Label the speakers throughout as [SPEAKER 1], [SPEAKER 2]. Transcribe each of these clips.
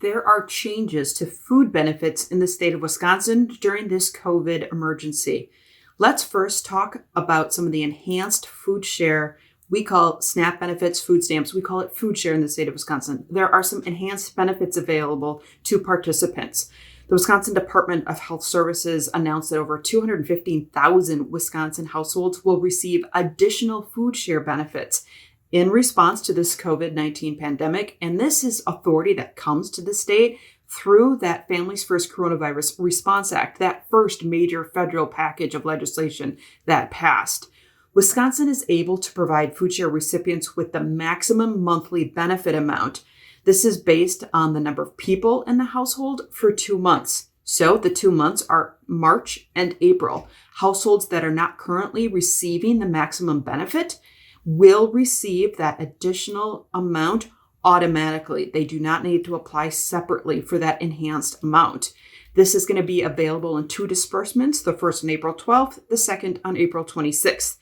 [SPEAKER 1] there are changes to food benefits in the state of Wisconsin during this COVID emergency. Let's first talk about some of the enhanced FoodShare. We call SNAP benefits, food stamps. We call it FoodShare in the state of Wisconsin. There are some enhanced benefits available to participants. The Wisconsin Department of Health Services announced that over 215,000 Wisconsin households will receive additional FoodShare benefits in response to this COVID-19 pandemic. And this is authority that comes to the state through that Families First Coronavirus Response Act, that first major federal package of legislation that passed. Wisconsin is able to provide FoodShare recipients with the maximum monthly benefit amount. This is based on the number of people in the household for 2 months. So the 2 months are March and April. Households that are not currently receiving the maximum benefit will receive that additional amount automatically. They do not need to apply separately for that enhanced amount. This is going to be available in 2 disbursements, the first on April 12th, the second on April 26th.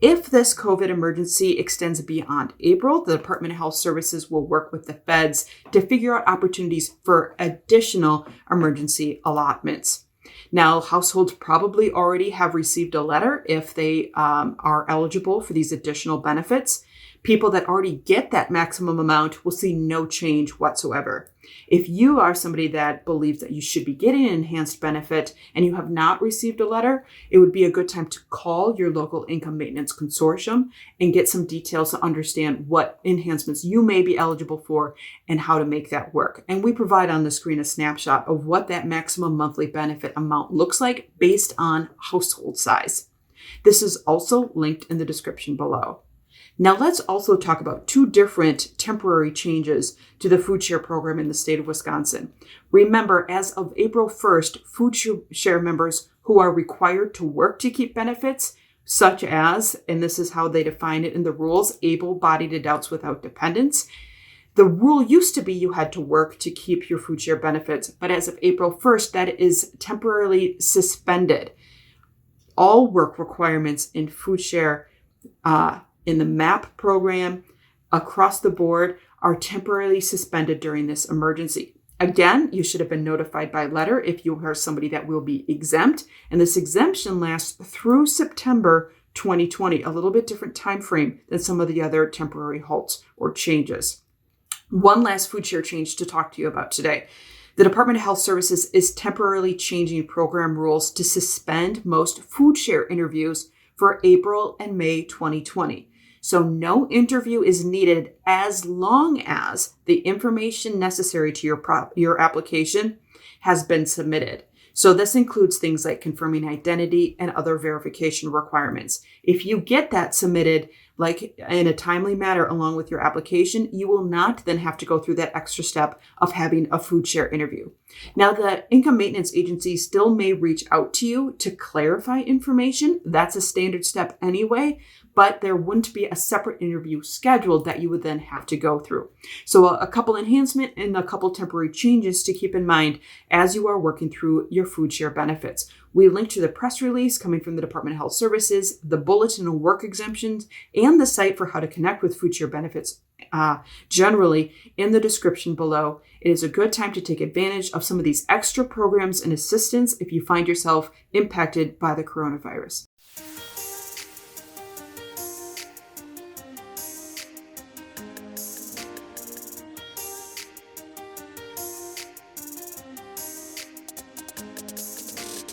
[SPEAKER 1] If this COVID emergency extends beyond April, the Department of Health Services will work with the feds to figure out opportunities for additional emergency allotments. Now, households probably already have received a letter if they are eligible for these additional benefits. People that already get that maximum amount will see no change whatsoever. If you are somebody that believes that you should be getting an enhanced benefit and you have not received a letter, it would be a good time to call your local income maintenance consortium and get some details to understand what enhancements you may be eligible for and how to make that work. And we provide on the screen a snapshot of what that maximum monthly benefit amount looks like based on household size. This is also linked in the description below. Now let's also talk about 2 different temporary changes to the FoodShare program in the state of Wisconsin. Remember, as of April 1st, FoodShare members who are required to work to keep benefits, such as, and this is how they define it in the rules, able-bodied adults without dependents. The rule used to be you had to work to keep your FoodShare benefits, but as of April 1st, that is temporarily suspended. All work requirements in FoodShare in the MAP program across the board are temporarily suspended during this emergency. Again, you should have been notified by letter if you are somebody that will be exempt. And this exemption lasts through September 2020, a little bit different time frame than some of the other temporary halts or changes. One last FoodShare change to talk to you about today. The Department of Health Services is temporarily changing program rules to suspend most FoodShare interviews for April and May 2020. So no interview is needed as long as the information necessary to your application has been submitted. So this includes things like confirming identity and other verification requirements. If you get that submitted like in a timely manner along with your application, you will not then have to go through that extra step of having a FoodShare interview. Now, the income maintenance agency still may reach out to you to clarify information. That's a standard step anyway, but there wouldn't be a separate interview scheduled that you would then have to go through. So a couple enhancement and a couple temporary changes to keep in mind as you are working through your FoodShare benefits. We link to the press release coming from the Department of Health Services, the Bulletin of work exemptions, and the site for how to connect with FoodShare benefits generally in the description below. It is a good time to take advantage of some of these extra programs and assistance if you find yourself impacted by the coronavirus.